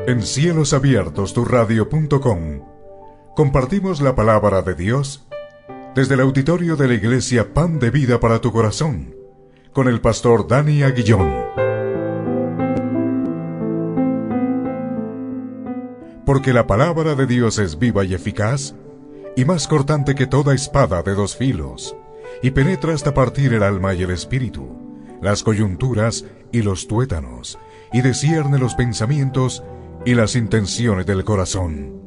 En cielosabiertosturradio.com compartimos la palabra de Dios desde el auditorio de la iglesia Pan de Vida para tu Corazón, con el pastor Dani Aguillón. Porque la palabra de Dios es viva y eficaz, y más cortante que toda espada de dos filos, y penetra hasta partir el alma y el espíritu, las coyunturas y los tuétanos, y discierne los pensamientos y las intenciones del corazón.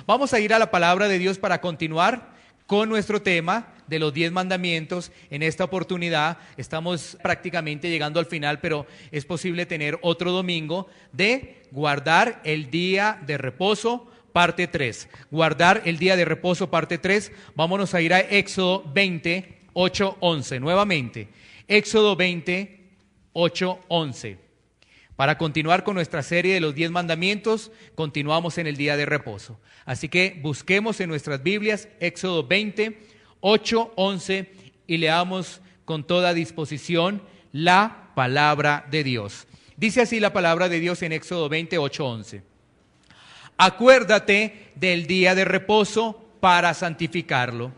Vamos a ir a la palabra de Dios para continuar con nuestro tema de los 10 mandamientos. En esta oportunidad estamos prácticamente llegando al final, pero es posible tener otro domingo de guardar el día de reposo, parte 3. Guardar el día de reposo, parte 3. Vámonos a ir a Éxodo 20, 8, 11. Nuevamente, Éxodo 20, 8, 11. Para continuar con nuestra serie de los 10 mandamientos, continuamos en el día de reposo. Así que busquemos en nuestras Biblias Éxodo 20, 8, 11 y leamos con toda disposición la palabra de Dios. Dice así la palabra de Dios en Éxodo 20, 8, 11. Acuérdate del día de reposo para santificarlo.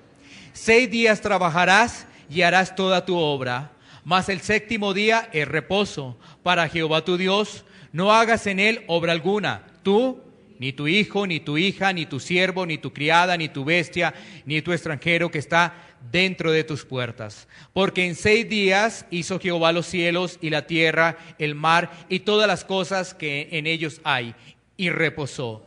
6 días trabajarás y harás toda tu obra, mas el séptimo día es reposo para Jehová tu Dios. No hagas en él obra alguna, tú, ni tu hijo, ni tu hija, ni tu siervo, ni tu criada, ni tu bestia, ni tu extranjero que está dentro de tus puertas. Porque en 6 días hizo Jehová los cielos y la tierra, el mar y todas las cosas que en ellos hay, y reposó.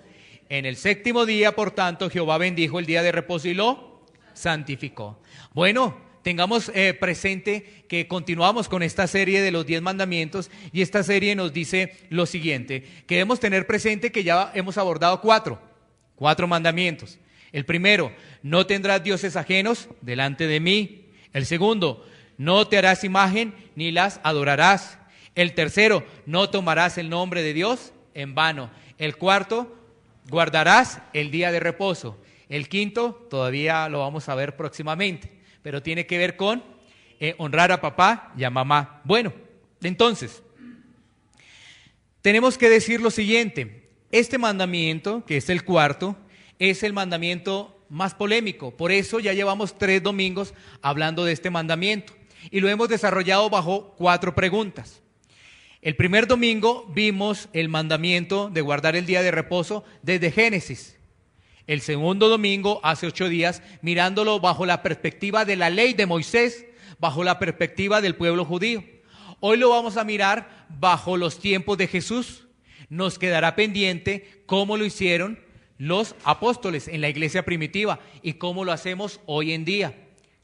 En el séptimo día, por tanto, Jehová bendijo el día de reposo y lo santificó. Bueno, tengamos presente que continuamos con esta serie de los 10 mandamientos, y esta serie nos dice lo siguiente, que debemos tener presente que ya hemos abordado cuatro mandamientos. El primero, no tendrás dioses ajenos delante de mí. El segundo, no te harás imagen ni las adorarás. El tercero, no tomarás el nombre de Dios en vano. El cuarto, guardarás el día de reposo. El quinto, todavía lo vamos a ver próximamente, pero tiene que ver con honrar a papá y a mamá. Bueno, entonces, tenemos que decir lo siguiente. Este mandamiento, que es el cuarto, es el mandamiento más polémico. Por eso ya llevamos 3 domingos hablando de este mandamiento, y lo hemos desarrollado bajo 4 preguntas. El primer domingo vimos el mandamiento de guardar el día de reposo desde Génesis. El segundo domingo, hace 8 días, mirándolo bajo la perspectiva de la ley de Moisés, bajo la perspectiva del pueblo judío. Hoy lo vamos a mirar bajo los tiempos de Jesús. Nos quedará pendiente cómo lo hicieron los apóstoles en la iglesia primitiva y cómo lo hacemos hoy en día,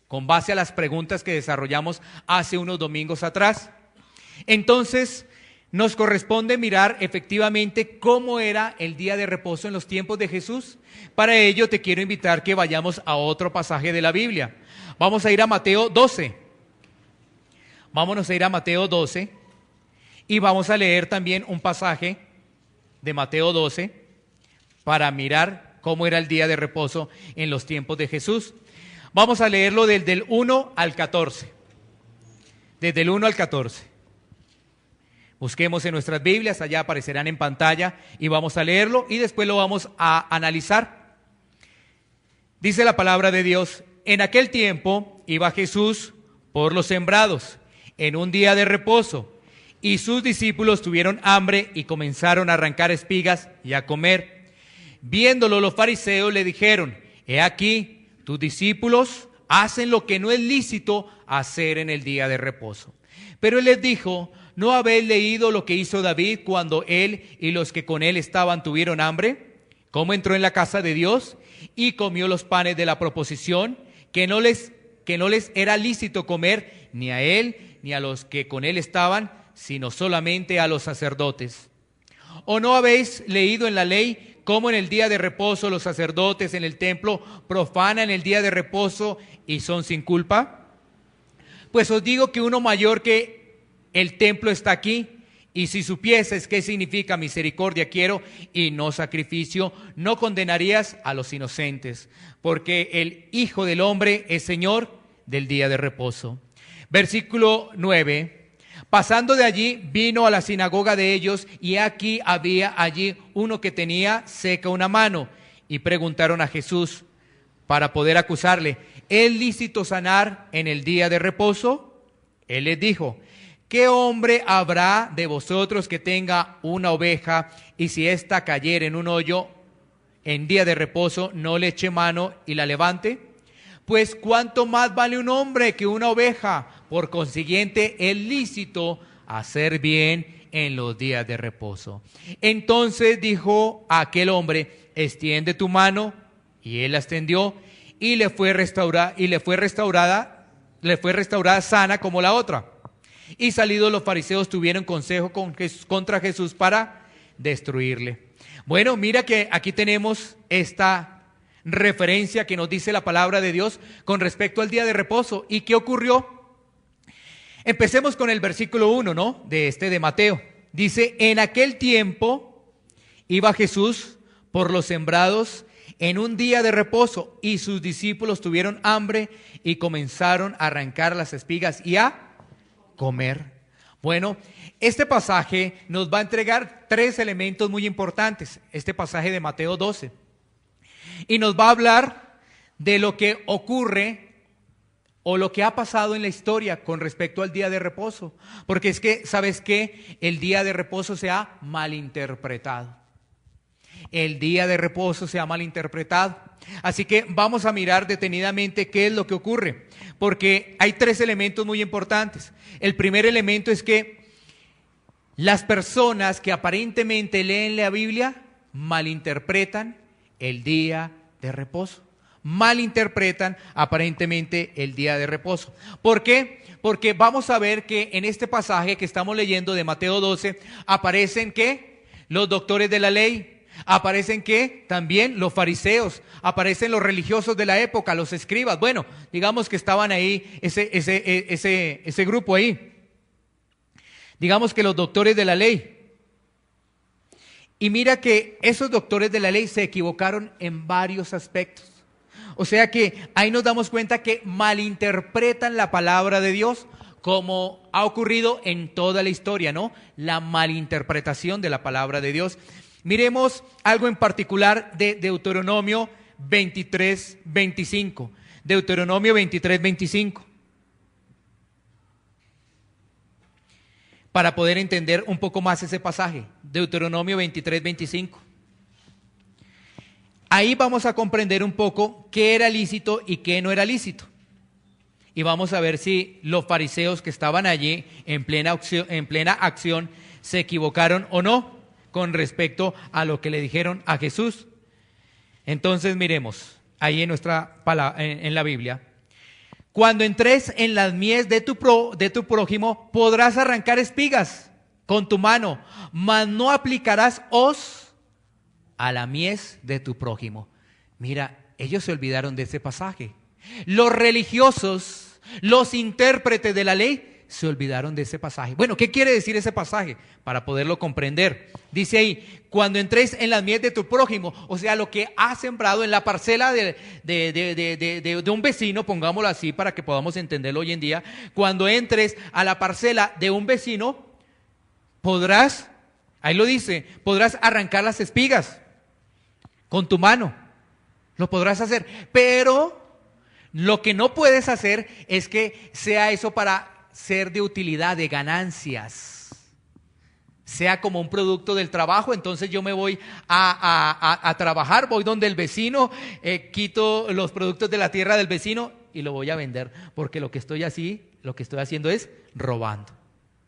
con base a las preguntas que desarrollamos hace unos domingos atrás. Entonces, nos corresponde mirar efectivamente cómo era el día de reposo en los tiempos de Jesús. Para ello te quiero invitar que vayamos a otro pasaje de la Biblia. Vamos a ir a Mateo 12. Vámonos a ir a Mateo 12 y vamos a leer también un pasaje de Mateo 12 para mirar cómo era el día de reposo en los tiempos de Jesús. Vamos a leerlo desde el 1 al 14. Desde el 1 al 14. Busquemos en nuestras Biblias, allá aparecerán en pantalla, y vamos a leerlo y después lo vamos a analizar. Dice la palabra de Dios: en aquel tiempo iba Jesús por los sembrados en un día de reposo, y sus discípulos tuvieron hambre y comenzaron a arrancar espigas y a comer. Viéndolo los fariseos le dijeron: he aquí, tus discípulos hacen lo que no es lícito hacer en el día de reposo. Pero él les dijo: ¿no habéis leído lo que hizo David cuando él y los que con él estaban tuvieron hambre? ¿Cómo entró en la casa de Dios y comió los panes de la proposición, que no les era lícito comer ni a él ni a los que con él estaban, sino solamente a los sacerdotes? ¿O no habéis leído en la ley cómo en el día de reposo los sacerdotes en el templo profanan el día de reposo y son sin culpa? Pues os digo que uno mayor que el templo está aquí, Y si supieses qué significa misericordia quiero y no sacrificio, no condenarías a los inocentes, porque el Hijo del Hombre es Señor del día de reposo. Versículo 9. Pasando de allí, vino a la sinagoga de ellos, y aquí había allí uno que tenía seca una mano. Y preguntaron a Jesús para poder acusarle: ¿es lícito sanar en el día de reposo? Él les dijo: ¿qué hombre habrá de vosotros que tenga una oveja, y si ésta cayere en un hoyo en día de reposo, no le eche mano y la levante? Pues cuánto más vale un hombre que una oveja. Por consiguiente, es lícito hacer bien en los días de reposo. Entonces dijo a aquel hombre: extiende tu mano. Y él la extendió, y le fue restaurada sana como la otra. Y salidos los fariseos tuvieron consejo contra Jesús para destruirle. Bueno, mira que aquí tenemos esta referencia que nos dice la palabra de Dios con respecto al día de reposo. ¿Y qué ocurrió? Empecemos con el versículo 1, ¿no? De Mateo. Dice: en aquel tiempo iba Jesús por los sembrados en un día de reposo, y sus discípulos tuvieron hambre y comenzaron a arrancar las espigas y a comer. Bueno, este pasaje nos va a entregar tres elementos muy importantes, este pasaje de Mateo 12. Y nos va a hablar de lo que ocurre o lo que ha pasado en la historia con respecto al día de reposo. Porque es que, ¿sabes qué? El día de reposo se ha malinterpretado. El día de reposo se ha malinterpretado. Así que vamos a mirar detenidamente qué es lo que ocurre. Porque hay tres elementos muy importantes. El primer elemento es que las personas que aparentemente leen la Biblia malinterpretan el día de reposo. Malinterpretan aparentemente el día de reposo. ¿Por qué? Porque vamos a ver que en este pasaje que estamos leyendo de Mateo 12 aparecen ¿qué? Los doctores de la ley. Aparecen ¿qué? También los fariseos, aparecen los religiosos de la época, los escribas. Bueno, digamos que estaban ahí ese grupo ahí. Digamos que los doctores de la ley. Y mira que esos doctores de la ley se equivocaron en varios aspectos. O sea que ahí nos damos cuenta que malinterpretan la palabra de Dios, como ha ocurrido en toda la historia, ¿no? La malinterpretación de la palabra de Dios. Miremos algo en particular de Deuteronomio 23, 25. Deuteronomio 23, 25. Para poder entender un poco más ese pasaje. Deuteronomio 23, 25. Ahí vamos a comprender un poco qué era lícito y qué no era lícito. Y vamos a ver si los fariseos que estaban allí en plena acción se equivocaron o no con respecto a lo que le dijeron a Jesús. Entonces miremos ahí en la Biblia. Cuando entres en las mies de tu prójimo, podrás arrancar espigas con tu mano, mas no aplicarás hoz a la mies de tu prójimo. Mira, ellos se olvidaron de ese pasaje. Los religiosos, los intérpretes de la ley, se olvidaron de ese pasaje. Bueno, ¿qué quiere decir ese pasaje? Para poderlo comprender. Dice ahí: cuando entréis en las mies de tu prójimo, o sea, lo que has sembrado en la parcela de un vecino, pongámoslo así para que podamos entenderlo hoy en día. Cuando entres a la parcela de un vecino, podrás, ahí lo dice, podrás arrancar las espigas con tu mano. Lo podrás hacer, pero lo que no puedes hacer es que sea eso para ser de utilidad, de ganancias, sea como un producto del trabajo. Entonces yo me voy a trabajar, voy donde el vecino, quito los productos de la tierra del vecino y lo voy a vender, porque lo que estoy haciendo es robando.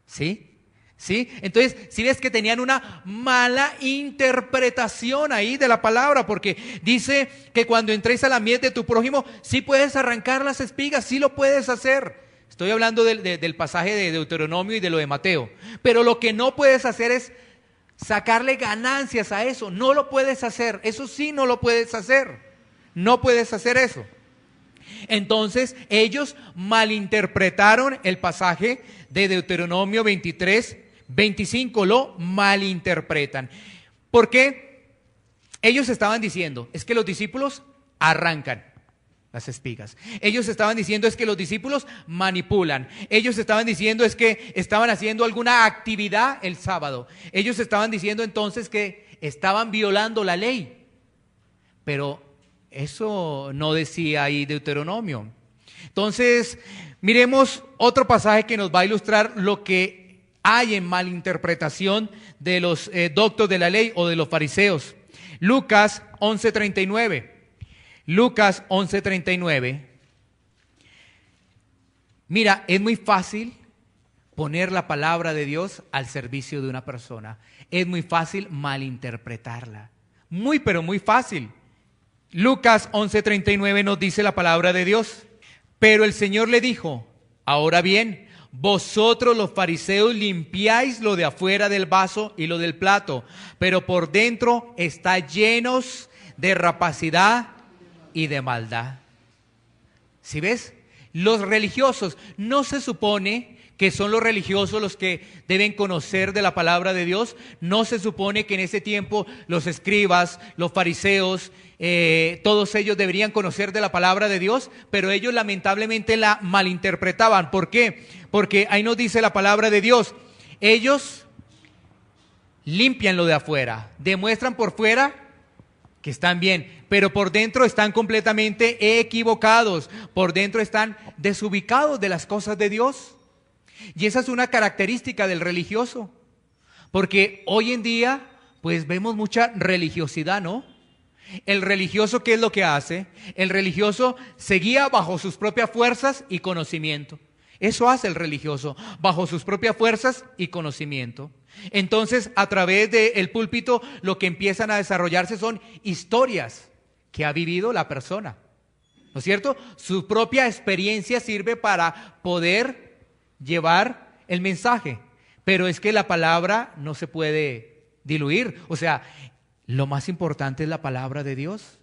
¿Sí? ¿Sí? Entonces, si ves que tenían una mala interpretación ahí de la palabra, porque dice que cuando entres a la mies de tu prójimo, sí puedes arrancar las espigas, sí lo puedes hacer. Estoy hablando del pasaje de Deuteronomio y de lo de Mateo. Pero lo que no puedes hacer es sacarle ganancias a eso. No lo puedes hacer. Eso sí no lo puedes hacer. No puedes hacer eso. Entonces ellos malinterpretaron el pasaje de Deuteronomio 23, 25 lo malinterpretan. ¿Por qué? Ellos estaban diciendo, es que los discípulos arrancan las espigas. Ellos estaban diciendo es que los discípulos manipulan. Ellos estaban diciendo es que estaban haciendo alguna actividad el sábado. Ellos estaban diciendo entonces que estaban violando la ley. Pero eso no decía ahí Deuteronomio. Entonces, miremos otro pasaje que nos va a ilustrar lo que hay en malinterpretación de los doctos de la ley o de los fariseos. Lucas 11:39. Lucas 11:39. Mira, es muy fácil poner la palabra de Dios al servicio de una persona. Es muy fácil malinterpretarla. Muy, pero muy fácil. Lucas 11:39 nos dice la palabra de Dios. Pero el Señor le dijo, ahora bien, vosotros los fariseos limpiáis lo de afuera del vaso y lo del plato, pero por dentro está llenos de rapacidad y de maldad. ¿Sí ves? Los religiosos, no se supone que son los religiosos los que deben conocer de la palabra de Dios. No se supone que en ese tiempo los escribas, los fariseos, todos ellos deberían conocer de la palabra de Dios, pero ellos lamentablemente la malinterpretaban. ¿Por qué? Porque ahí nos dice la palabra de Dios, ellos limpian lo de afuera, demuestran por fuera que están bien, pero por dentro están completamente equivocados, por dentro están desubicados de las cosas de Dios. Y esa es una característica del religioso, porque hoy en día pues vemos mucha religiosidad, ¿no? El religioso, ¿qué es lo que hace? El religioso se guía bajo sus propias fuerzas y conocimiento. Eso hace el religioso, bajo sus propias fuerzas y conocimiento. Entonces, a través del púlpito, lo que empiezan a desarrollarse son historias que ha vivido la persona, ¿no es cierto? Su propia experiencia sirve para poder llevar el mensaje, pero es que la palabra no se puede diluir. O sea, lo más importante es la palabra de Dios.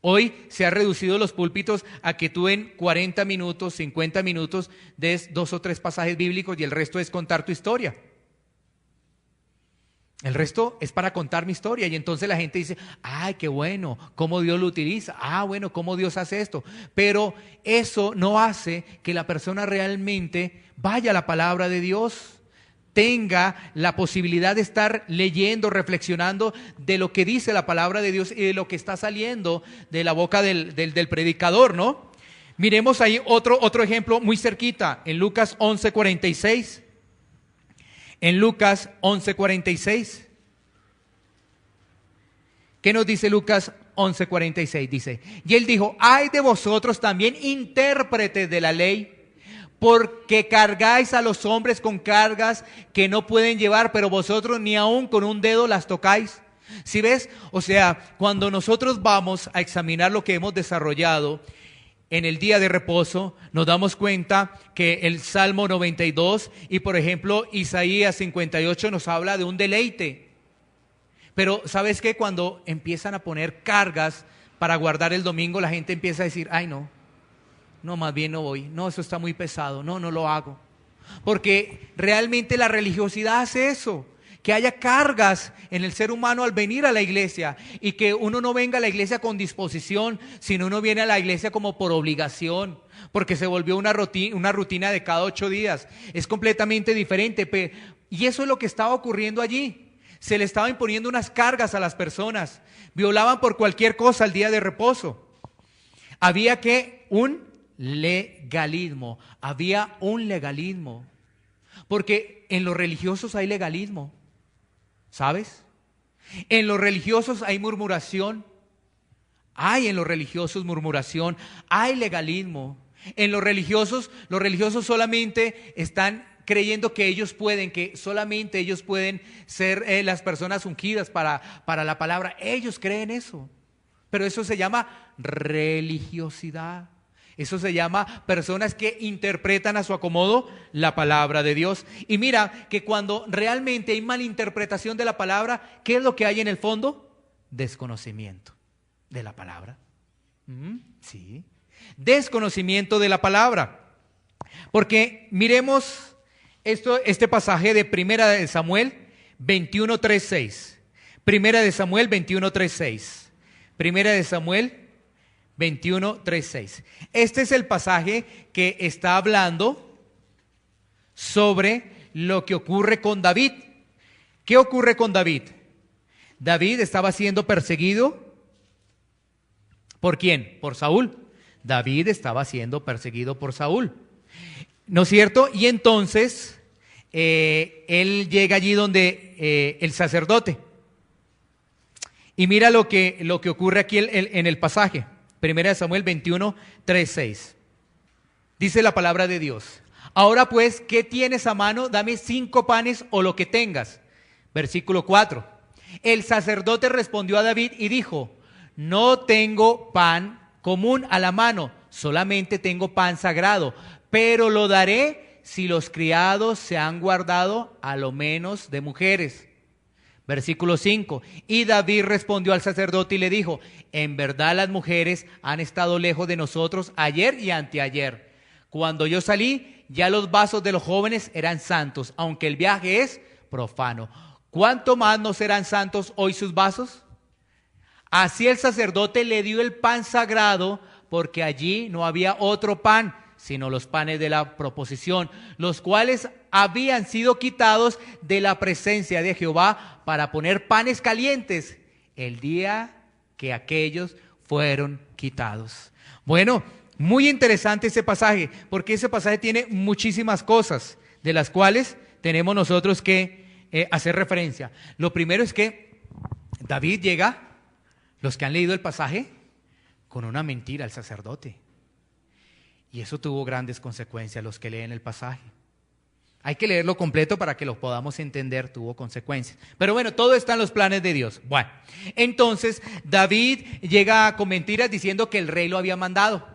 Hoy se ha reducido los púlpitos a que tú en 40 minutos, 50 minutos des 2 o 3 pasajes bíblicos y el resto es contar tu historia. El resto es para contar mi historia. Y entonces la gente dice, ay, qué bueno, cómo Dios lo utiliza. Ah, bueno, cómo Dios hace esto. Pero eso no hace que la persona realmente vaya a la palabra de Dios, tenga la posibilidad de estar leyendo, reflexionando de lo que dice la palabra de Dios y de lo que está saliendo de la boca del predicador, ¿no? Miremos ahí otro ejemplo muy cerquita, en Lucas 11:46. En Lucas 11:46. ¿Qué nos dice Lucas 11:46? Dice, y él dijo, ay de vosotros también intérpretes de la ley, porque cargáis a los hombres con cargas que no pueden llevar, pero vosotros ni aun con un dedo las tocáis. ¿Sí ves? O sea, cuando nosotros vamos a examinar lo que hemos desarrollado en el día de reposo, nos damos cuenta que el Salmo 92 y por ejemplo Isaías 58 nos habla de un deleite. Pero ¿sabes qué? Cuando empiezan a poner cargas para guardar el domingo, la gente empieza a decir, ay no, más bien no voy, no, eso está muy pesado, no lo hago. Porque realmente la religiosidad hace eso, que haya cargas en el ser humano al venir a la iglesia y que uno no venga a la iglesia con disposición, sino uno viene a la iglesia como por obligación, porque se volvió una rutina de cada 8 días. Es completamente diferente, y eso es lo que estaba ocurriendo allí. Se le estaba imponiendo unas cargas a las personas, violaban por cualquier cosa el día de reposo. Había un legalismo, porque en los religiosos hay legalismo, ¿sabes? En los religiosos hay murmuración, hay legalismo. En los religiosos solamente están creyendo que ellos pueden, que solamente ellos pueden ser las personas ungidas para la palabra. Ellos creen eso, pero eso se llama religiosidad. Eso se llama personas que interpretan a su acomodo la palabra de Dios. Y mira que cuando realmente hay malinterpretación de la palabra, ¿qué es lo que hay en el fondo? Desconocimiento de la palabra. Sí, desconocimiento de la palabra. Porque miremos este pasaje de Primera de Samuel 21:3-6. Primera de Samuel 21:3-6. Primera de Samuel 21:3-6. Este es el pasaje que está hablando sobre lo que ocurre con David. ¿Qué ocurre con David? David estaba siendo perseguido. ¿Por quién? Por Saúl. David estaba siendo perseguido por Saúl, ¿no es cierto? Y entonces él llega allí donde el sacerdote. Y mira lo que ocurre aquí en el pasaje. Primera de Samuel 21:3-6. Dice la palabra de Dios: ahora pues, ¿qué tienes a mano? Dame 5 panes o lo que tengas. Versículo 4. El sacerdote respondió a David y dijo: no tengo pan común a la mano, solamente tengo pan sagrado, pero lo daré si los criados se han guardado a lo menos de mujeres. Versículo 5. Y David respondió al sacerdote y le dijo: en verdad las mujeres han estado lejos de nosotros ayer y anteayer. Cuando yo salí, ya los vasos de los jóvenes eran santos, aunque el viaje es profano. ¿Cuánto más no serán santos hoy sus vasos? Así el sacerdote le dio el pan sagrado, porque allí no había otro pan, sino los panes de la proposición, los cuales habían sido quitados de la presencia de Jehová para poner panes calientes el día que aquellos fueron quitados. Bueno, muy interesante ese pasaje, porque ese pasaje tiene muchísimas cosas de las cuales tenemos nosotros que hacer referencia. Lo primero es que David llega, los que han leído el pasaje, con una mentira al sacerdote. Y eso tuvo grandes consecuencias, los que leen el pasaje. Hay que leerlo completo para que lo podamos entender, tuvo consecuencias. Pero bueno, todo está en los planes de Dios. Bueno, entonces David llega con mentiras diciendo que el rey lo había mandado.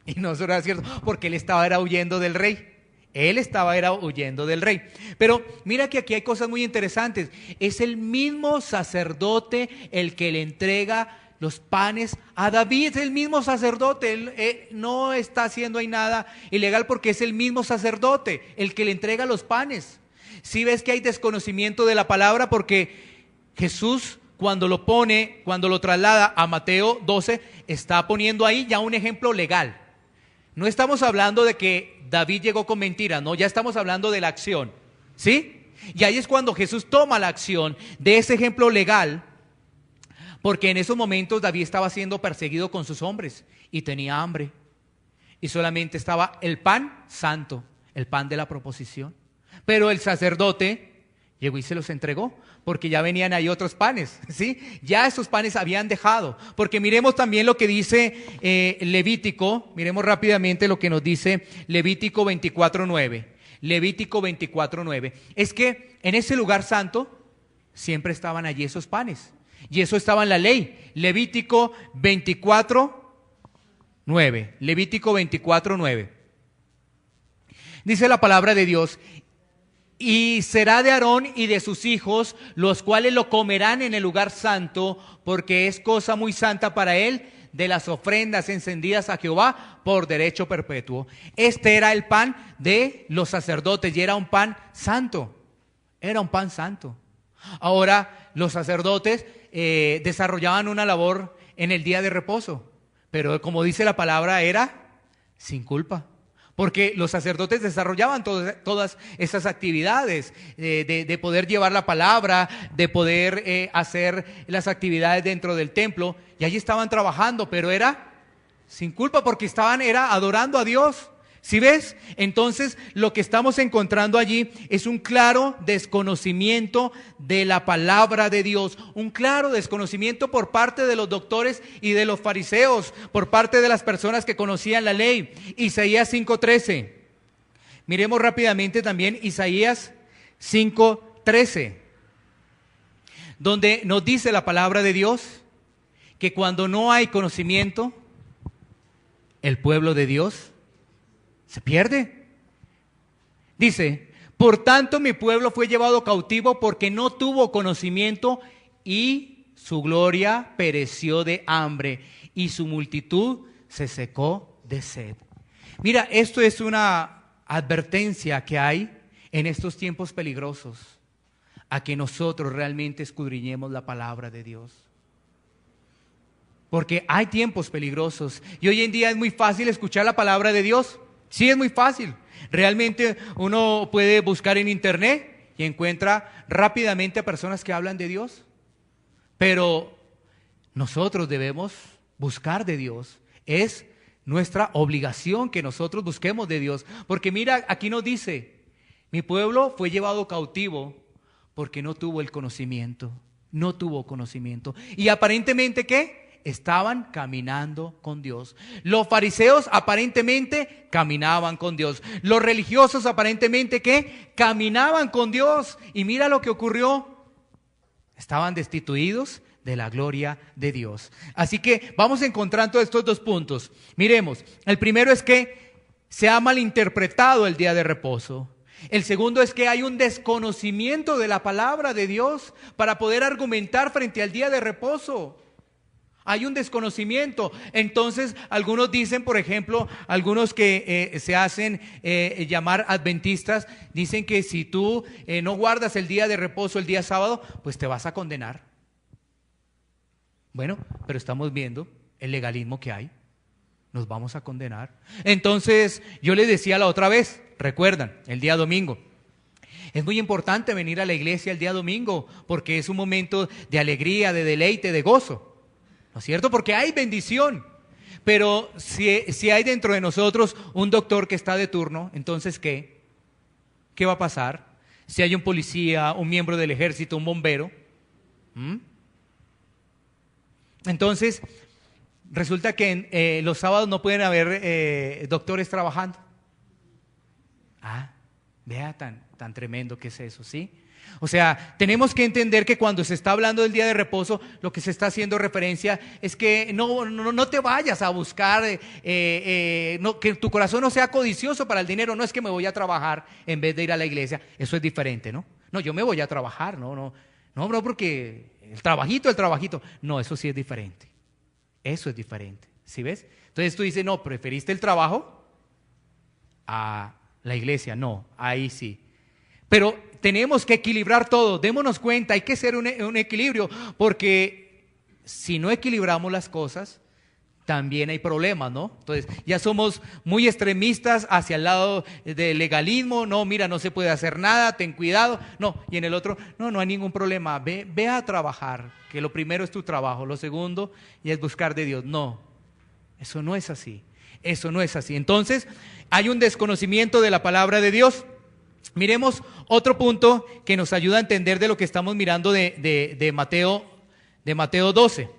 Y no eso era cierto, porque él estaba huyendo del rey. Él estaba huyendo del rey. Pero mira que aquí hay cosas muy interesantes. Es el mismo sacerdote el que le entrega los panes a David. Es el mismo sacerdote. Él no está haciendo ahí nada ilegal, porque es el mismo sacerdote el que le entrega los panes. Si ves que hay desconocimiento de la palabra, porque Jesús cuando lo traslada a Mateo 12, está poniendo ahí ya un ejemplo legal. No estamos hablando de que David llegó con mentiras, no, ya estamos hablando de la acción, ¿sí? Y ahí es cuando Jesús toma la acción de ese ejemplo legal, porque en esos momentos David estaba siendo perseguido con sus hombres y tenía hambre. Y solamente estaba el pan santo, el pan de la proposición. Pero el sacerdote llegó y se los entregó, porque ya venían ahí otros panes, ¿sí? Ya esos panes habían dejado. Porque miremos también lo que dice Levítico, miremos rápidamente lo que nos dice Levítico 24:9. Levítico 24:9. Es que en ese lugar santo siempre estaban allí esos panes. Y eso estaba en la ley. Levítico 24:9. Levítico 24:9. Dice la palabra de Dios: y será de Aarón y de sus hijos, los cuales lo comerán en el lugar santo, porque es cosa muy santa para él, de las ofrendas encendidas a Jehová por derecho perpetuo. Este era el pan de los sacerdotes y era un pan santo. Era un pan santo. Ahora los sacerdotes desarrollaban una labor en el día de reposo, pero como dice la palabra, era sin culpa. Porque los sacerdotes desarrollaban todas esas actividades de poder llevar la palabra, de poder hacer las actividades dentro del templo. Y allí estaban trabajando, pero era sin culpa, porque era adorando a Dios. ¿Sí ves? Entonces lo que estamos encontrando allí es un claro desconocimiento de la palabra de Dios, un claro desconocimiento por parte de los doctores y de los fariseos, por parte de las personas que conocían la ley. Isaías 5:13. Miremos rápidamente también Isaías 5:13, donde nos dice la palabra de Dios que cuando no hay conocimiento, el pueblo de Dios se pierde. Dice: por tanto mi pueblo fue llevado cautivo porque no tuvo conocimiento, y su gloria pereció de hambre y su multitud se secó de sed. Mira, esto es una advertencia que hay en estos tiempos peligrosos a que nosotros realmente escudriñemos la palabra de Dios. Porque hay tiempos peligrosos y hoy en día es muy fácil escuchar la palabra de Dios. Sí, es muy fácil. Realmente uno puede buscar en internet y encuentra rápidamente a personas que hablan de Dios. Pero nosotros debemos buscar de Dios. Es nuestra obligación que nosotros busquemos de Dios. Porque mira, aquí nos dice, mi pueblo fue llevado cautivo porque no tuvo el conocimiento. No tuvo conocimiento. Y aparentemente, ¿qué? Estaban caminando con Dios. Los fariseos aparentemente caminaban con Dios. Los religiosos aparentemente ¿qué? Caminaban con Dios. Y mira lo que ocurrió. Estaban destituidos de la gloria de Dios. Así que vamos encontrando estos dos puntos. Miremos, el primero es que se ha malinterpretado el día de reposo. El segundo es que hay un desconocimiento de la palabra de Dios para poder argumentar frente al día de reposo. Hay un desconocimiento. Entonces, algunos dicen, por ejemplo, algunos que se hacen llamar adventistas, dicen que si tú no guardas el día de reposo, el día sábado, pues te vas a condenar. Bueno, pero estamos viendo el legalismo que hay. Nos vamos a condenar. Entonces, yo les decía la otra vez, recuerdan, el día domingo. Es muy importante venir a la iglesia el día domingo porque es un momento de alegría, de deleite, de gozo. ¿No es cierto? Porque hay bendición. Pero si hay dentro de nosotros un doctor que está de turno, entonces ¿qué? ¿Qué va a pasar? Si hay un policía, un miembro del ejército, un bombero. Entonces, resulta que en los sábados no pueden haber doctores trabajando. Vea tan tremendo que es eso, ¿sí? O sea, tenemos que entender que cuando se está hablando del día de reposo, lo que se está haciendo referencia es que no te vayas a buscar, que tu corazón no sea codicioso para el dinero. No es que me voy a trabajar en vez de ir a la iglesia. Eso es diferente, ¿no? No, yo me voy a trabajar, no, porque el trabajito. No, eso sí es diferente. Eso es diferente, ¿sí ves? Entonces tú dices, no, ¿preferiste el trabajo a la iglesia? No, ahí sí. Pero tenemos que equilibrar todo, démonos cuenta, hay que ser un equilibrio, porque si no equilibramos las cosas, también hay problemas, ¿no? Entonces ya somos muy extremistas hacia el lado del legalismo, no, mira, no se puede hacer nada, ten cuidado, no, y en el otro, no hay ningún problema, ve a trabajar, que lo primero es tu trabajo, lo segundo ya es buscar de Dios. No, eso no es así, Entonces hay un desconocimiento de la palabra de Dios. Miremos otro punto que nos ayuda a entender de lo que estamos mirando de Mateo 12.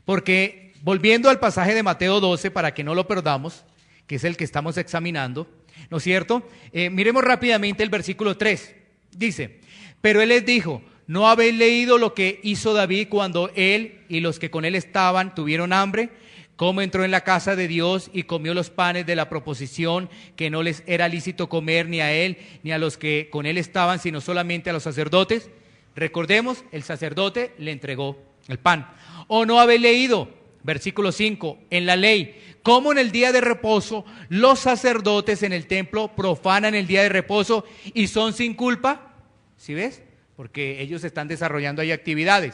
Porque volviendo al pasaje de Mateo 12, para que no lo perdamos, que es el que estamos examinando, ¿no es cierto? Miremos rápidamente el versículo 3. Dice, pero él les dijo, ¿no habéis leído lo que hizo David cuando él y los que con él estaban tuvieron hambre? Cómo entró en la casa de Dios y comió los panes de la proposición, que no les era lícito comer ni a él ni a los que con él estaban, sino solamente a los sacerdotes. Recordemos, el sacerdote le entregó el pan. ¿O no habéis leído, versículo 5, en la ley, cómo en el día de reposo los sacerdotes en el templo profanan el día de reposo y son sin culpa? ¿Sí ves? Porque ellos están desarrollando ahí actividades.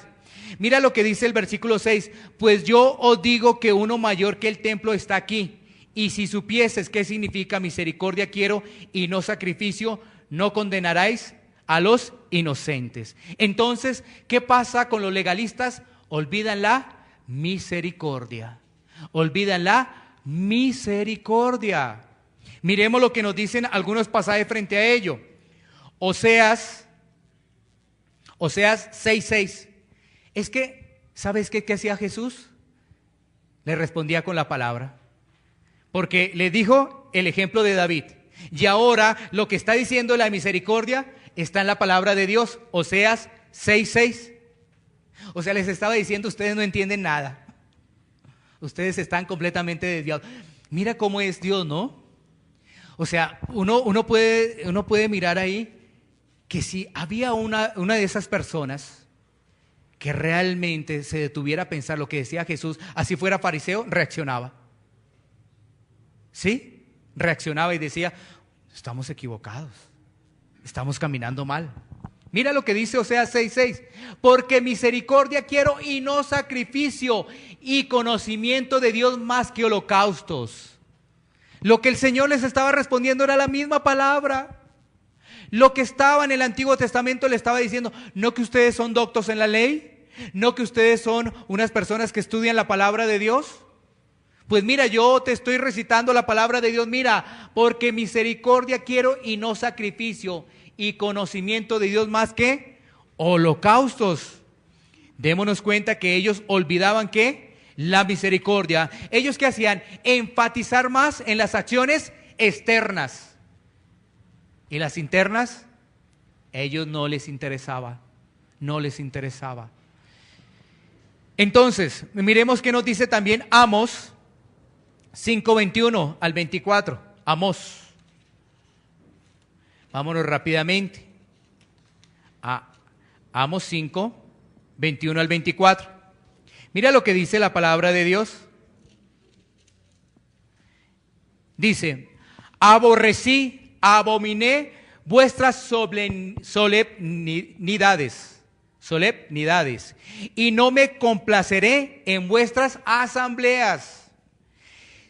Mira lo que dice el versículo 6, pues yo os digo que uno mayor que el templo está aquí, y si supieses qué significa misericordia quiero y no sacrificio, no condenaráis a los inocentes. Entonces, ¿qué pasa con los legalistas? Olvidan la misericordia. Miremos lo que nos dicen algunos pasajes frente a ello. Oseas 6:6. Es que, ¿sabes qué hacía Jesús? Le respondía con la palabra. Porque le dijo el ejemplo de David. Y ahora lo que está diciendo la misericordia está en la palabra de Dios. Oseas 6:6. O sea, les estaba diciendo, ustedes no entienden nada. Ustedes están completamente desviados. Mira cómo es Dios, ¿no? O sea, uno puede mirar ahí que si había una de esas personas que realmente se detuviera a pensar lo que decía Jesús, así fuera fariseo, reaccionaba. ¿Sí? Reaccionaba y decía, estamos equivocados. estamos caminando mal. Mira lo que dice Oseas 6:6, porque misericordia quiero y no sacrificio, y conocimiento de Dios más que holocaustos. Lo que el Señor les estaba respondiendo era la misma palabra. Lo que estaba en el Antiguo Testamento le estaba diciendo, no que ustedes son doctos en la ley, no que ustedes son unas personas que estudian la palabra de Dios. Pues mira, yo te estoy recitando la palabra de Dios, mira, porque misericordia quiero y no sacrificio, y conocimiento de Dios más que holocaustos. Démonos cuenta que ellos olvidaban que la misericordia. ¿Ellos qué hacían? Enfatizar más en las acciones externas. Y las internas, ellos no les interesaba. No les interesaba. Entonces, miremos qué nos dice también Amós 5:21 al 24. Amós. Vámonos rápidamente a Amós 5:21 al 24. Mira lo que dice la palabra de Dios. Dice, aborrecí, abominé vuestras solemnidades, y no me complaceré en vuestras asambleas.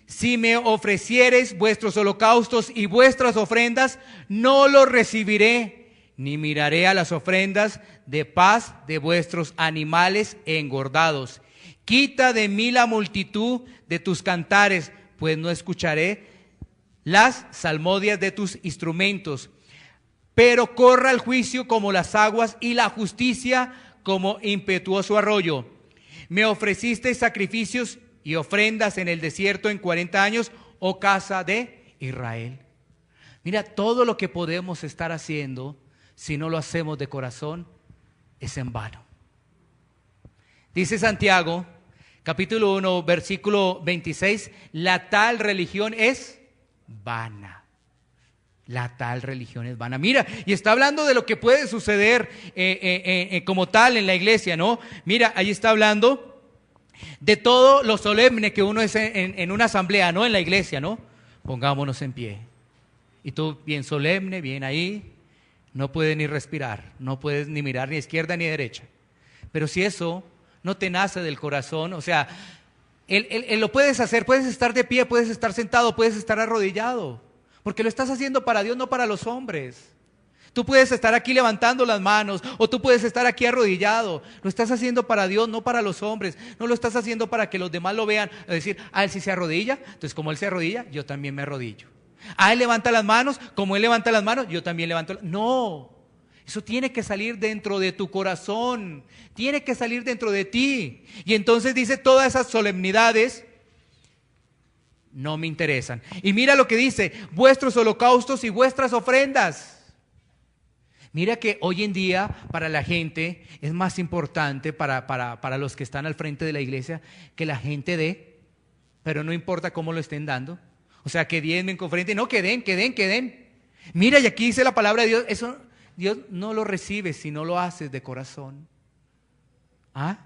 Si me ofreciereis vuestros holocaustos y vuestras ofrendas, no los recibiré, ni miraré a las ofrendas de paz de vuestros animales engordados. Quita de mí la multitud de tus cantares, pues no escucharé las salmodias de tus instrumentos. Pero corra el juicio como las aguas y la justicia como impetuoso arroyo. Me ofrecisteis sacrificios y ofrendas en el desierto en 40 años, oh casa de Israel. Mira, todo lo que podemos estar haciendo, si no lo hacemos de corazón, es en vano. Dice Santiago, capítulo 1, versículo 26, la tal religión es vana. La tal religión es vana. Mira, y está hablando de lo que puede suceder como tal en la iglesia, ¿no? Mira, ahí está hablando de todo lo solemne que uno es en una asamblea, ¿no? En la iglesia, ¿no? Pongámonos en pie. Y tú bien solemne, bien ahí, no puedes ni respirar, no puedes ni mirar ni izquierda ni derecha. Pero si eso no te nace del corazón, o sea, lo puedes hacer, puedes estar de pie, puedes estar sentado, puedes estar arrodillado, porque lo estás haciendo para Dios, no para los hombres. Tú puedes estar aquí levantando las manos, o tú puedes estar aquí arrodillado. Lo estás haciendo para Dios, no para los hombres. No lo estás haciendo para que los demás lo vean. Es decir, él sí se arrodilla, entonces como él se arrodilla, yo también me arrodillo. Él levanta las manos, como él levanta las manos, yo también levanto. No, eso tiene que salir dentro de tu corazón, tiene que salir dentro de ti. Y entonces dice, todas esas solemnidades no me interesan. Y mira lo que dice, vuestros holocaustos y vuestras ofrendas. Mira que hoy en día para la gente es más importante, para los que están al frente de la iglesia, que la gente dé, pero no importa cómo lo estén dando. O sea, que diezmen con frente, no, que den. Mira, y aquí dice la palabra de Dios, eso Dios no lo recibe si no lo haces de corazón. ¿Ah?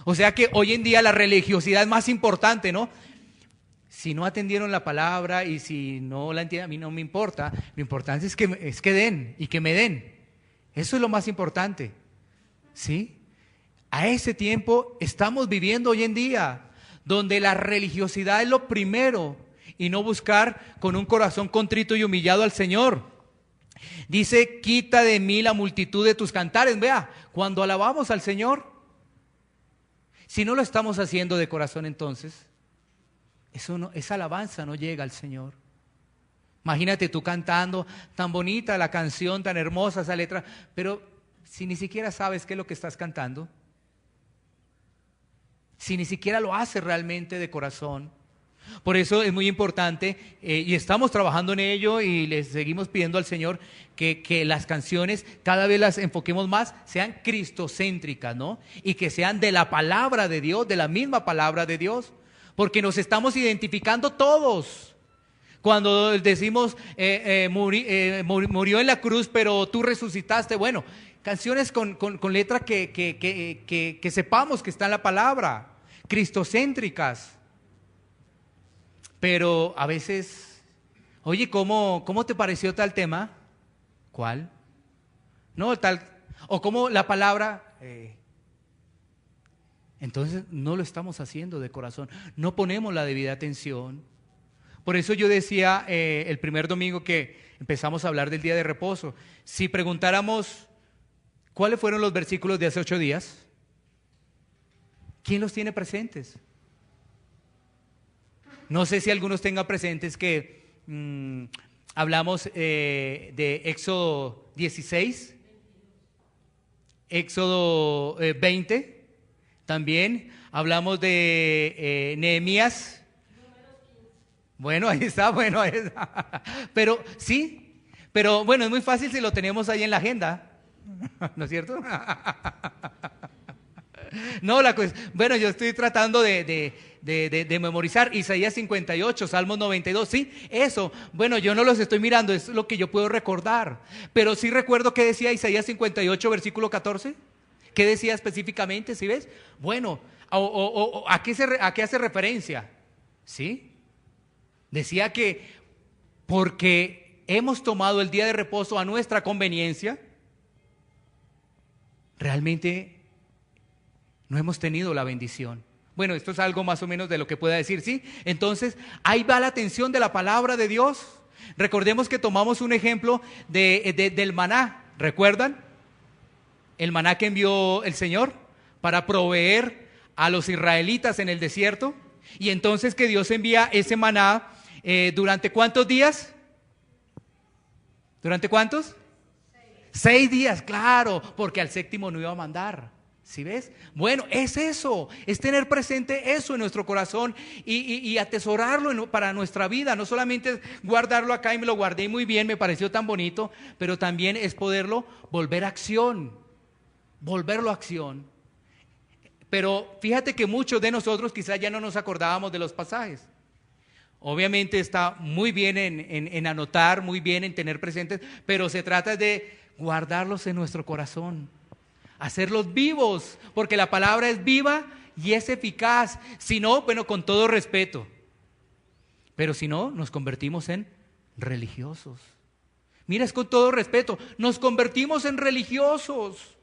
O sea que hoy en día la religiosidad es más importante, ¿no? Si no atendieron la palabra y si no la entienden, a mí no me importa. Lo importante es que den y que me den. Eso es lo más importante. ¿Sí? A ese tiempo estamos viviendo hoy en día, donde la religiosidad es lo primero y no buscar con un corazón contrito y humillado al Señor. Dice, quita de mí la multitud de tus cantares. Vea, cuando alabamos al Señor, si no lo estamos haciendo de corazón, entonces esa alabanza no llega al Señor. Imagínate tú cantando, tan bonita la canción, tan hermosa esa letra, pero si ni siquiera sabes qué es lo que estás cantando, si ni siquiera lo haces realmente de corazón. Por eso es muy importante y estamos trabajando en ello y le seguimos pidiendo al Señor que las canciones cada vez las enfoquemos más, sean cristocéntricas, ¿no? Y que sean de la palabra de Dios, de la misma palabra de Dios. Porque nos estamos identificando todos. Cuando decimos, murió en la cruz, pero tú resucitaste. Bueno, canciones con letra que sepamos que está en la palabra, cristocéntricas. Pero a veces, oye, ¿cómo te pareció tal tema? ¿Cuál? No, tal, o como la palabra, entonces no lo estamos haciendo de corazón, no ponemos la debida atención. Por eso yo decía el primer domingo que empezamos a hablar del día de reposo, si preguntáramos cuáles fueron los versículos de hace 8 días, ¿quién los tiene presentes? No sé si algunos tengan presentes que hablamos de Éxodo 16, Éxodo 20, también hablamos de Nehemías. Bueno, ahí está, bueno, ahí está. Pero sí, pero bueno, es muy fácil si lo tenemos ahí en la agenda, ¿no es cierto? No, bueno, yo estoy tratando de memorizar Isaías 58, Salmos 92, sí, eso. Bueno, yo no los estoy mirando, es lo que yo puedo recordar. Pero sí recuerdo que decía Isaías 58, versículo 14. ¿Qué decía específicamente? ¿Sí ves? Bueno, ¿a qué hace referencia? ¿Sí? Decía que porque hemos tomado el día de reposo a nuestra conveniencia, realmente no hemos tenido la bendición. Bueno, esto es algo más o menos de lo que pueda decir, ¿sí? Entonces, ahí va la atención de la palabra de Dios. Recordemos que tomamos un ejemplo del maná, ¿recuerdan? El maná que envió el Señor para proveer a los israelitas en el desierto. Y entonces que Dios envía ese maná ¿durante cuántos días? ¿Durante cuántos? 6 días, claro, porque al séptimo no iba a mandar. ¿Sí ves? Bueno, es eso, es tener presente eso en nuestro corazón y atesorarlo para nuestra vida. No solamente es guardarlo acá y me lo guardé muy bien, me pareció tan bonito, pero también es poderlo volver a acción, volverlo a acción. Pero fíjate que muchos de nosotros quizás ya no nos acordábamos de los pasajes. Obviamente está muy bien en anotar, muy bien en tener presentes, pero se trata de guardarlos en nuestro corazón. Hacerlos vivos, porque la palabra es viva y es eficaz. Si no, bueno, con todo respeto, pero si no, nos convertimos en religiosos. Mira, es con todo respeto, nos convertimos en religiosos,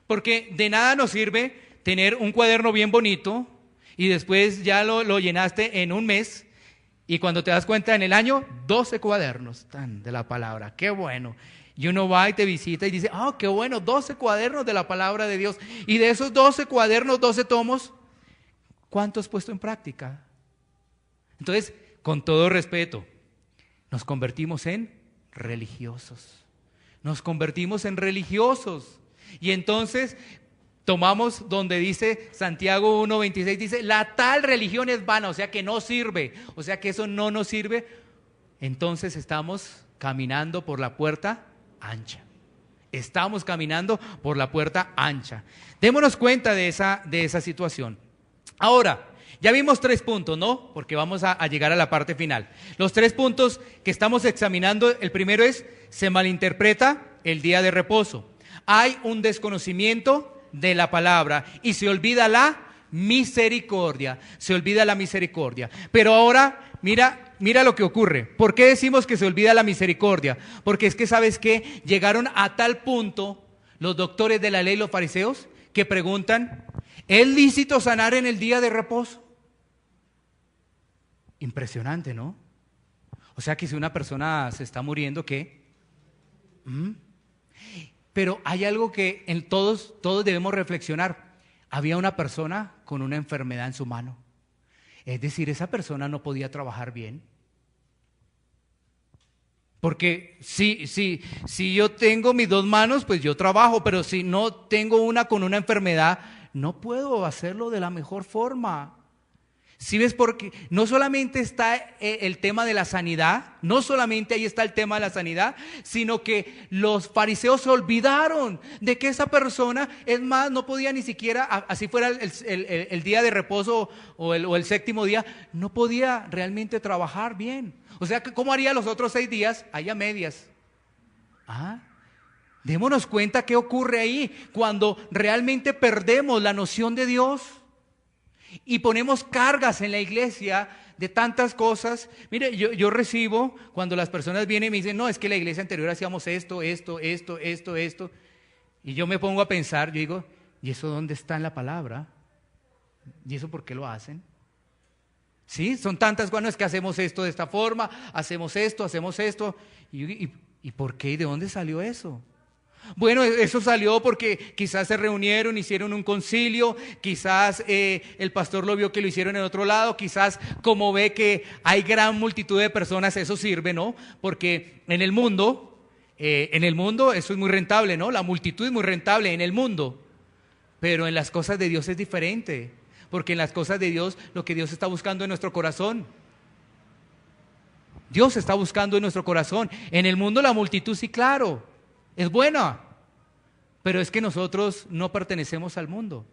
porque de nada nos sirve tener un cuaderno bien bonito y después ya lo llenaste en un mes y cuando te das cuenta en el año, 12 cuadernos de la palabra, qué bueno. Y uno va y te visita y dice, qué bueno, 12 cuadernos de la palabra de Dios. Y de esos 12 cuadernos, 12 tomos, ¿cuántos has puesto en práctica? Entonces, con todo respeto, nos convertimos en religiosos. Nos convertimos en religiosos. Y entonces tomamos donde dice Santiago 1:26, dice, la tal religión es vana, o sea que no sirve. O sea que eso no nos sirve. Entonces estamos caminando por la puerta ancha. Estamos caminando por la puerta ancha. Démonos cuenta de esa situación. Ahora, ya vimos 3 puntos, ¿no? Porque vamos a llegar a la parte final. Los 3 puntos que estamos examinando, el primero es, se malinterpreta el día de reposo. Hay un desconocimiento de la palabra y se olvida la misericordia. Se olvida la misericordia. Pero ahora, mira lo que ocurre. ¿Por qué decimos que se olvida la misericordia? Porque es que, ¿sabes qué? Llegaron a tal punto los doctores de la ley, los fariseos, que preguntan, ¿es lícito sanar en el día de reposo? Impresionante, ¿no? O sea que si una persona se está muriendo, ¿qué? Pero hay algo que todos debemos reflexionar. Había una persona con una enfermedad en su mano. Es decir, esa persona no podía trabajar bien. Porque si yo tengo mis 2 manos, pues yo trabajo, pero si no tengo una con una enfermedad, no puedo hacerlo de la mejor forma. ¿Sí ves? Porque no solamente está el tema de la sanidad, no solamente ahí está el tema de la sanidad, sino que los fariseos se olvidaron de que esa persona, es más, no podía ni siquiera, así fuera el día de reposo o el séptimo día, no podía realmente trabajar bien. O sea, ¿cómo haría los otros 6 días? Ahí a medias. Démonos cuenta qué ocurre ahí cuando realmente perdemos la noción de Dios. Y ponemos cargas en la iglesia de tantas cosas. Mire, yo recibo cuando las personas vienen y me dicen, no, es que la iglesia anterior hacíamos esto. Y yo me pongo a pensar, yo digo, ¿y eso dónde está en la palabra? ¿Y eso por qué lo hacen? Sí, son tantas cosas, no es que hacemos esto de esta forma, hacemos esto. ¿Y por qué? ¿Y de dónde salió eso? Bueno, eso salió porque quizás se reunieron, hicieron un concilio, quizás el pastor lo vio que lo hicieron en otro lado, quizás como ve que hay gran multitud de personas, eso sirve, ¿no? Porque en el mundo eso es muy rentable, ¿no? La multitud es muy rentable en el mundo, pero en las cosas de Dios es diferente, porque en las cosas de Dios lo que Dios está buscando en nuestro corazón. Dios está buscando en nuestro corazón. En el mundo la multitud sí, claro, es buena, pero es que nosotros no pertenecemos al mundo.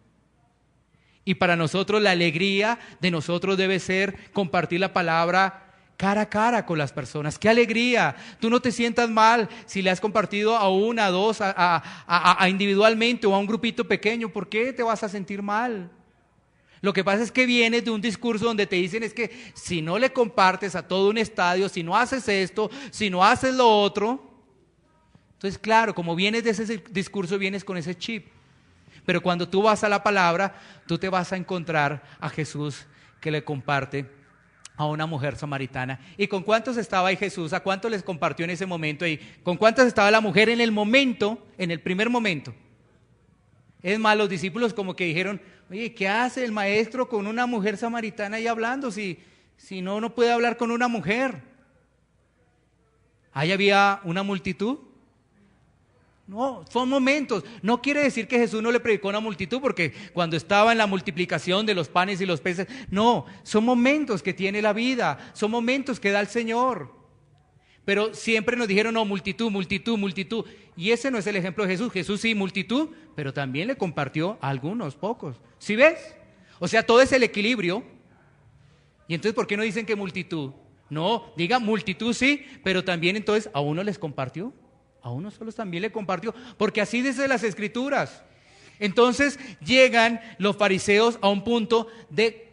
Y para nosotros la alegría de nosotros debe ser compartir la palabra cara a cara con las personas. ¡Qué alegría! Tú no te sientas mal si le has compartido a una, a dos, a individualmente o a un grupito pequeño. ¿Por qué te vas a sentir mal? Lo que pasa es que vienes de un discurso donde te dicen es que si no le compartes a todo un estadio, si no haces esto, si no haces lo otro. Entonces, claro, como vienes de ese discurso, vienes con ese chip. Pero cuando tú vas a la palabra, tú te vas a encontrar a Jesús que le comparte a una mujer samaritana. ¿Y con cuántos estaba ahí Jesús? ¿A cuántos les compartió en ese momento ahí? ¿Con cuántas estaba la mujer en el momento, en el primer momento? Es más, los discípulos como que dijeron, oye, ¿qué hace el maestro con una mujer samaritana ahí hablando? Si no puede hablar con una mujer. ¿Ahí había una multitud? No, son momentos. No quiere decir que Jesús no le predicó a una multitud, porque cuando estaba en la multiplicación de los panes y los peces, no, son momentos que tiene la vida, son momentos que da el Señor. Pero siempre nos dijeron, no, multitud. Y ese no es el ejemplo de Jesús. Jesús sí, multitud, pero también le compartió a algunos pocos. ¿Sí ves? O sea, todo es el equilibrio. Y entonces, ¿por qué no dicen que multitud? No, diga multitud sí, pero también entonces a uno les compartió. A unos solos también le compartió, porque así dice las Escrituras. Entonces llegan los fariseos a un punto de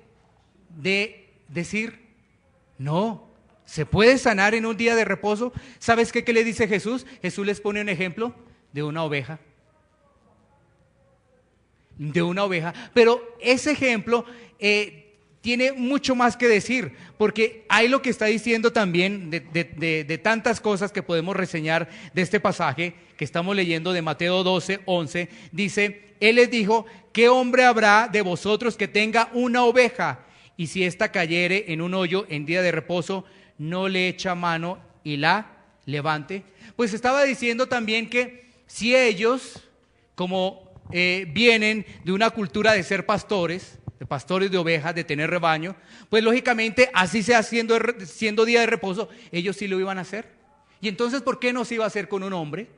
decir, no, ¿se puede sanar en un día de reposo? ¿Sabes qué le dice Jesús? Jesús les pone un ejemplo de una oveja. De una oveja. Pero ese ejemplo tiene mucho más que decir, porque hay lo que está diciendo también de tantas cosas que podemos reseñar de este pasaje que estamos leyendo de Mateo 12, 11. Dice, Él les dijo, ¿qué hombre habrá de vosotros que tenga una oveja? Y si ésta cayere en un hoyo en día de reposo, no le echa mano y la levante. Pues estaba diciendo también que si ellos, como vienen de una cultura de ser pastores, de pastores de ovejas, de tener rebaño, pues lógicamente así sea siendo día de reposo, ellos sí lo iban a hacer. Y entonces, ¿por qué no se iba a hacer con un hombre?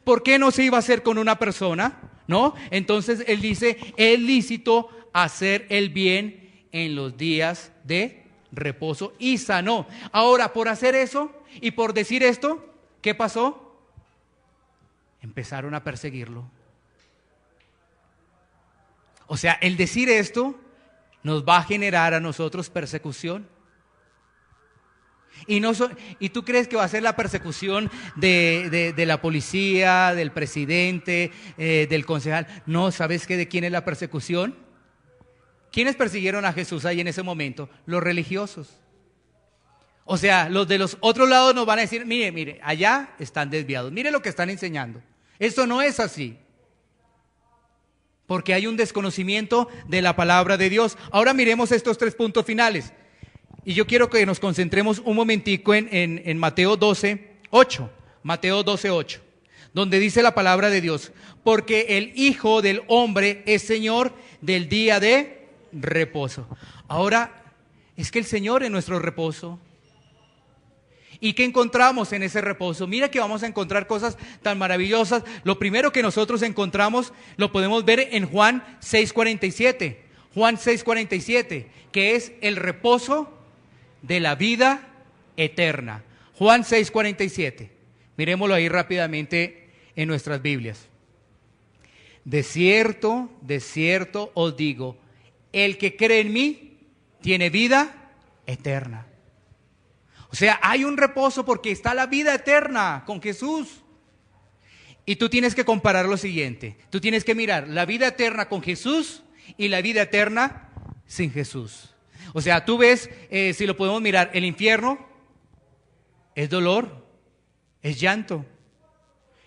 ¿Por qué no se iba a hacer con una persona? ¿No? Entonces Él dice, es lícito hacer el bien en los días de reposo, y sanó. Ahora, por hacer eso y por decir esto, ¿qué pasó? Empezaron a perseguirlo. O sea, el decir esto nos va a generar a nosotros persecución. ¿Y tú crees que va a ser la persecución de la policía, del presidente, del concejal? No, ¿sabes qué? ¿De quién es la persecución? ¿Quiénes persiguieron a Jesús ahí en ese momento? Los religiosos. O sea, los de los otros lados nos van a decir, mire, allá están desviados, mire lo que están enseñando. Eso no es así. Porque hay un desconocimiento de la palabra de Dios. Ahora miremos estos 3 puntos finales. Y yo quiero que nos concentremos un momentico en Mateo 12, 8. Mateo 12, 8. Donde dice la palabra de Dios. Porque el Hijo del Hombre es Señor del día de reposo. Ahora, es que el Señor es nuestro reposo. ¿Y qué encontramos en ese reposo? Mira que vamos a encontrar cosas tan maravillosas. Lo primero que nosotros encontramos lo podemos ver en Juan 6:47. Juan 6:47, que es el reposo de la vida eterna. Juan 6:47. Miremoslo ahí rápidamente en nuestras Biblias. De cierto os digo, el que cree en mí tiene vida eterna. O sea, hay un reposo porque está la vida eterna con Jesús. Y tú tienes que comparar lo siguiente. Tú tienes que mirar la vida eterna con Jesús y la vida eterna sin Jesús. O sea, tú ves, si lo podemos mirar, el infierno es dolor, es llanto.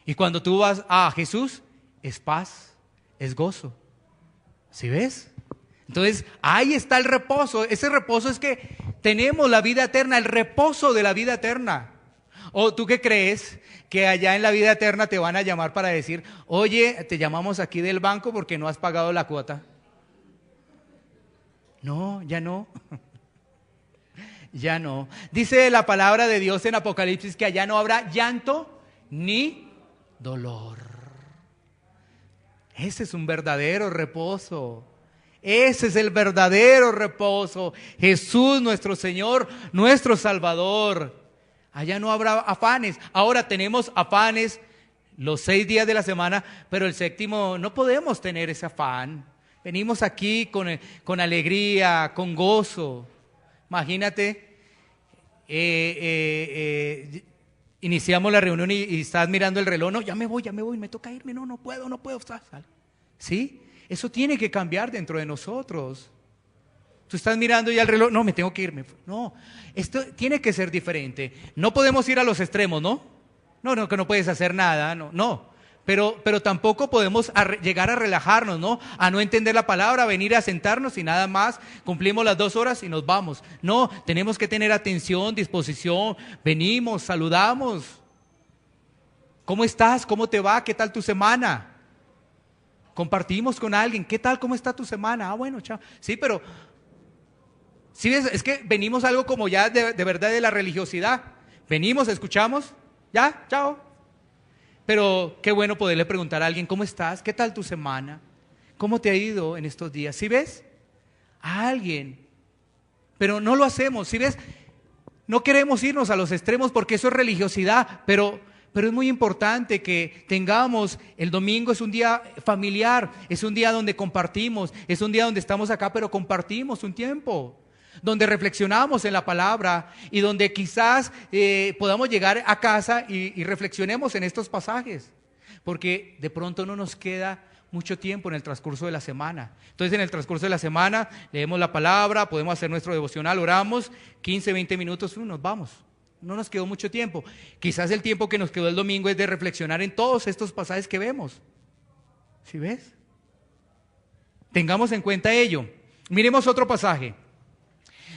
Y cuando tú vas a Jesús, es paz, es gozo. ¿Sí ves? Entonces, ahí está el reposo. Ese reposo es que tenemos la vida eterna, el reposo de la vida eterna. ¿O tú qué crees? Que allá en la vida eterna te van a llamar para decir, oye, te llamamos aquí del banco porque no has pagado la cuota. No, ya no. Ya no. Dice la palabra de Dios en Apocalipsis que allá no habrá llanto ni dolor. Ese es un verdadero reposo. Ese es el verdadero reposo. Jesús, nuestro Señor, nuestro Salvador. Allá no habrá afanes. Ahora tenemos afanes los 6 días de la semana, pero el séptimo no podemos tener ese afán. Venimos aquí con alegría, con gozo. Imagínate, iniciamos la reunión y estás mirando el reloj. No, ya me voy, me toca irme. No puedo. Sal. ¿Sí? Eso tiene que cambiar dentro de nosotros. Tú estás mirando ya el reloj, no, me tengo que irme. No, esto tiene que ser diferente. No podemos ir a los extremos, ¿no? No, que no puedes hacer nada, no. Pero tampoco podemos llegar a relajarnos, ¿no? A no entender la palabra, venir a sentarnos y nada más, cumplimos las 2 horas y nos vamos. No, tenemos que tener atención, disposición, venimos, saludamos. ¿Cómo estás? ¿Cómo te va? ¿Qué tal tu semana? Compartimos con alguien, ¿qué tal? ¿Cómo está tu semana? Bueno, chao. Sí, pero ¿sí ves? Es que venimos algo como ya de verdad de la religiosidad. Venimos, escuchamos, ya, chao. Pero qué bueno poderle preguntar a alguien, ¿cómo estás? ¿Qué tal tu semana? ¿Cómo te ha ido en estos días? ¿Sí ves? A alguien. Pero no lo hacemos, ¿sí ves? No queremos irnos a los extremos porque eso es religiosidad, pero es muy importante que tengamos, el domingo es un día familiar, es un día donde compartimos, es un día donde estamos acá, pero compartimos un tiempo, donde reflexionamos en la palabra y donde quizás podamos llegar a casa y reflexionemos en estos pasajes, porque de pronto no nos queda mucho tiempo en el transcurso de la semana. Entonces en el transcurso de la semana leemos la palabra, podemos hacer nuestro devocional, oramos, 15, 20 minutos, nos vamos. No nos quedó mucho tiempo. Quizás el tiempo que nos quedó el domingo es de reflexionar en todos estos pasajes que vemos. ¿Sí ves? Tengamos en cuenta ello. Miremos otro pasaje.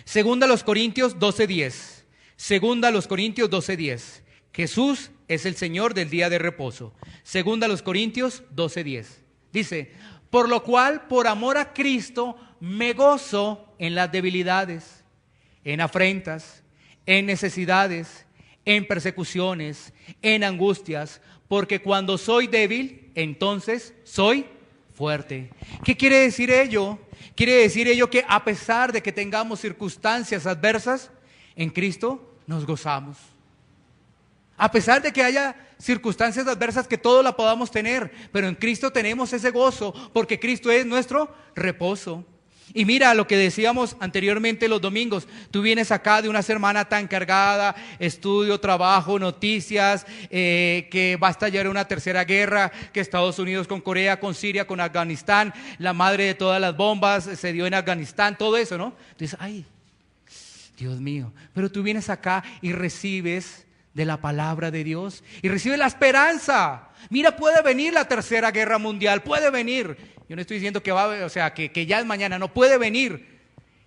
Segunda a los Corintios 12:10. Segunda a los Corintios 12:10. Jesús es el Señor del día de reposo. Segunda a los Corintios 12:10. Dice, por lo cual, por amor a Cristo, me gozo en las debilidades, en afrentas, en necesidades, en persecuciones, en angustias, porque cuando soy débil, entonces soy fuerte. ¿Qué quiere decir ello? Quiere decir ello que a pesar de que tengamos circunstancias adversas, en Cristo nos gozamos. A pesar de que haya circunstancias adversas que todos la podamos tener, pero en Cristo tenemos ese gozo, porque Cristo es nuestro reposo. Y mira lo que decíamos anteriormente los domingos, tú vienes acá de una semana tan cargada, estudio, trabajo, noticias, que va a estallar una tercera guerra, que Estados Unidos con Corea, con Siria, con Afganistán, la madre de todas las bombas se dio en Afganistán, todo eso, ¿no? Entonces, ay, Dios mío, pero tú vienes acá y recibes de la palabra de Dios y recibes la esperanza. Mira, puede venir la tercera guerra mundial, puede venir. Yo no estoy diciendo que va, o sea, que ya es mañana, no, puede venir.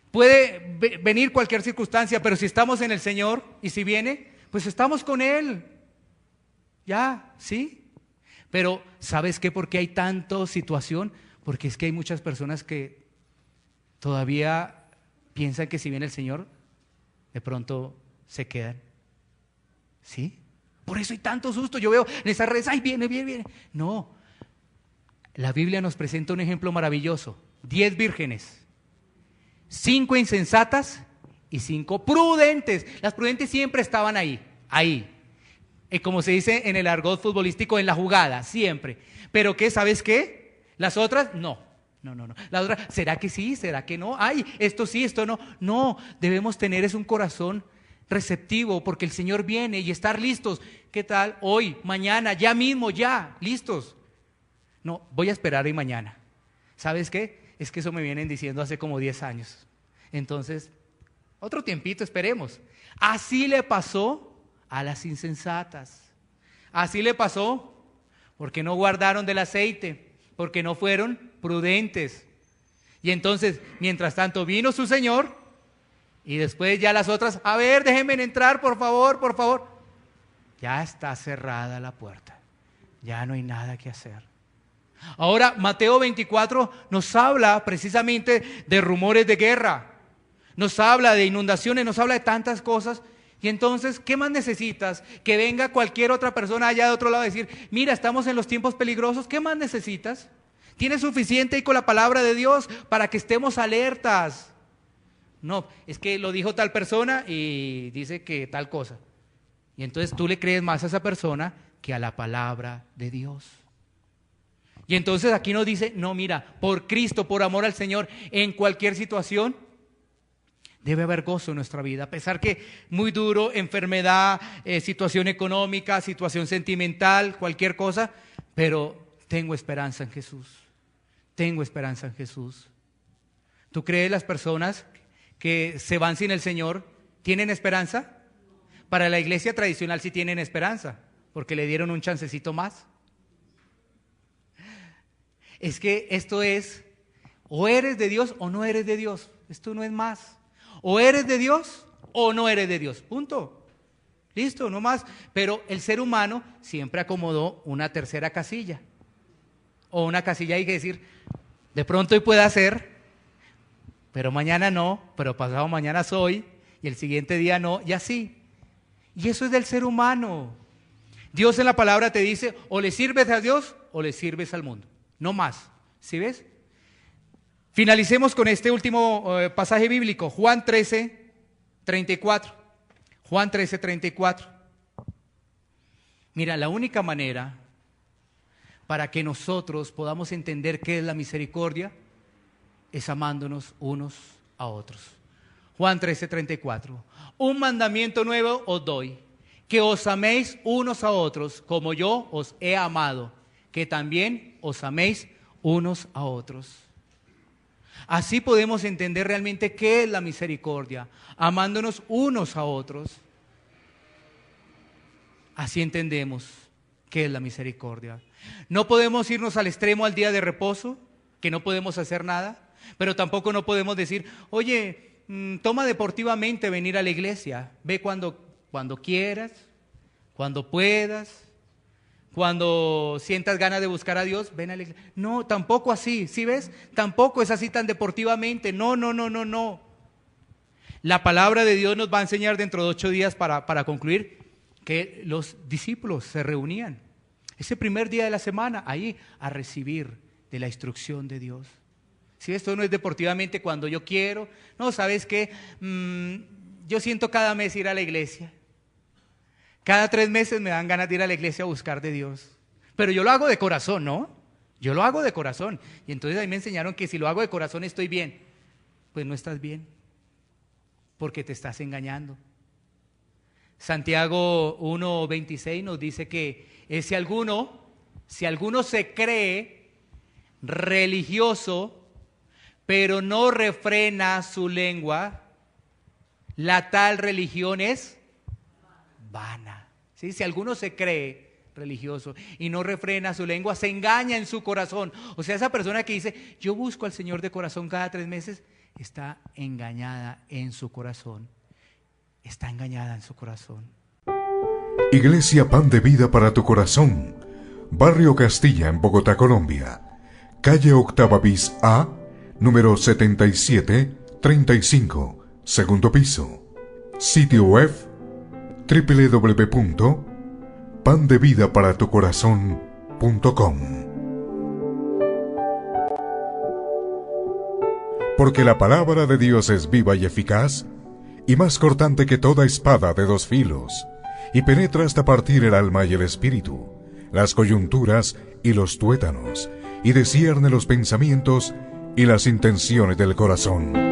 Puede venir cualquier circunstancia, pero si estamos en el Señor y si viene, pues estamos con Él. Ya, ¿sí? Pero ¿sabes qué? ¿Por qué hay tanta situación? Porque es que hay muchas personas que todavía piensan que si viene el Señor, de pronto se quedan. ¿Sí? Por eso hay tanto susto. Yo veo en esas redes, ¡ay, viene! No. La Biblia nos presenta un ejemplo maravilloso. 10 vírgenes, 5 insensatas y 5 prudentes. Las prudentes siempre estaban ahí. Como se dice en el argot futbolístico, en la jugada, siempre. Pero ¿qué? ¿Sabes qué? Las otras, no. No, no, no. La otra, ¿será que sí? ¿Será que no? Ay, esto sí, esto no. No, debemos tener es un corazón receptivo porque el Señor viene y estar listos. ¿Qué tal? Hoy, mañana, ya mismo, ya, listos. No, voy a esperar y mañana. ¿Sabes qué? Es que eso me vienen diciendo hace como 10 años. Entonces, otro tiempito, esperemos. Así le pasó a las insensatas. Así le pasó porque no guardaron del aceite, porque no fueron prudentes. Y entonces, mientras tanto, vino su Señor y después ya las otras, a ver, déjenme entrar, por favor, por favor. Ya está cerrada la puerta. Ya no hay nada que hacer. Ahora, Mateo 24 nos habla precisamente de rumores de guerra. Nos habla de inundaciones, nos habla de tantas cosas. Y entonces, ¿qué más necesitas? Que venga cualquier otra persona allá de otro lado a decir, mira, estamos en los tiempos peligrosos, ¿qué más necesitas? Tienes suficiente ahí con la palabra de Dios para que estemos alertas. No, es que lo dijo tal persona y dice que tal cosa. Y entonces tú le crees más a esa persona que a la palabra de Dios. Y entonces aquí nos dice, no, mira, por Cristo, por amor al Señor, en cualquier situación, debe haber gozo en nuestra vida, a pesar que muy duro, enfermedad, situación económica, situación sentimental, cualquier cosa, pero tengo esperanza en Jesús, tengo esperanza en Jesús. ¿Tú crees las personas que se van sin el Señor tienen esperanza? Para la iglesia tradicional sí tienen esperanza, porque le dieron un chancecito más. Es que esto es, o eres de Dios o no eres de Dios, esto no es más. O eres de Dios o no eres de Dios, punto. Listo, no más. Pero el ser humano siempre acomodó una tercera casilla. O una casilla hay que decir, de pronto hoy pueda ser, pero mañana no, pero pasado mañana soy, y el siguiente día no, y así. Y eso es del ser humano. Dios en la palabra te dice, o le sirves a Dios o le sirves al mundo. No más, ¿sí ves? Finalicemos con este último pasaje bíblico, Juan 13:34. Juan 13:34. Mira, la única manera para que nosotros podamos entender qué es la misericordia es amándonos unos a otros. Juan 13:34. Un mandamiento nuevo os doy, que os améis unos a otros como yo os he amado, que también os améis unos a otros. Así podemos entender realmente qué es la misericordia, amándonos unos a otros. Así entendemos qué es la misericordia. No podemos irnos al extremo al día de reposo, que no podemos hacer nada, pero tampoco no podemos decir, oye, toma deportivamente venir a la iglesia, ve cuando quieras, cuando puedas. Cuando sientas ganas de buscar a Dios, ven a la iglesia. No, tampoco así, ¿sí ves? Tampoco es así tan deportivamente. No. La palabra de Dios nos va a enseñar dentro de 8 días para concluir que los discípulos se reunían ese primer día de la semana ahí a recibir de la instrucción de Dios. ¿Sí? Esto no es deportivamente cuando yo quiero. No, ¿sabes qué? Yo siento cada mes ir a la iglesia. Cada 3 meses me dan ganas de ir a la iglesia a buscar de Dios. Pero yo lo hago de corazón, ¿no? Yo lo hago de corazón. Y entonces ahí me enseñaron que si lo hago de corazón estoy bien. Pues no estás bien, porque te estás engañando. Santiago 1:26 nos dice que si alguno se cree religioso, pero no refrena su lengua, la tal religión es vana. ¿Sí? Si alguno se cree religioso y no refrena su lengua, se engaña en su corazón. O sea, esa persona que dice, yo busco al Señor de corazón cada 3 meses, está engañada en su corazón. Está engañada en su corazón. Iglesia Pan de Vida para tu Corazón, Barrio Castilla, en Bogotá, Colombia. Calle Octava bis A, número 7735, segundo piso. Sitio web www.pandevidaparatucorazon.com. Porque la palabra de Dios es viva y eficaz, y más cortante que toda espada de 2 filos, y penetra hasta partir el alma y el espíritu, las coyunturas y los tuétanos, y discierne los pensamientos y las intenciones del corazón.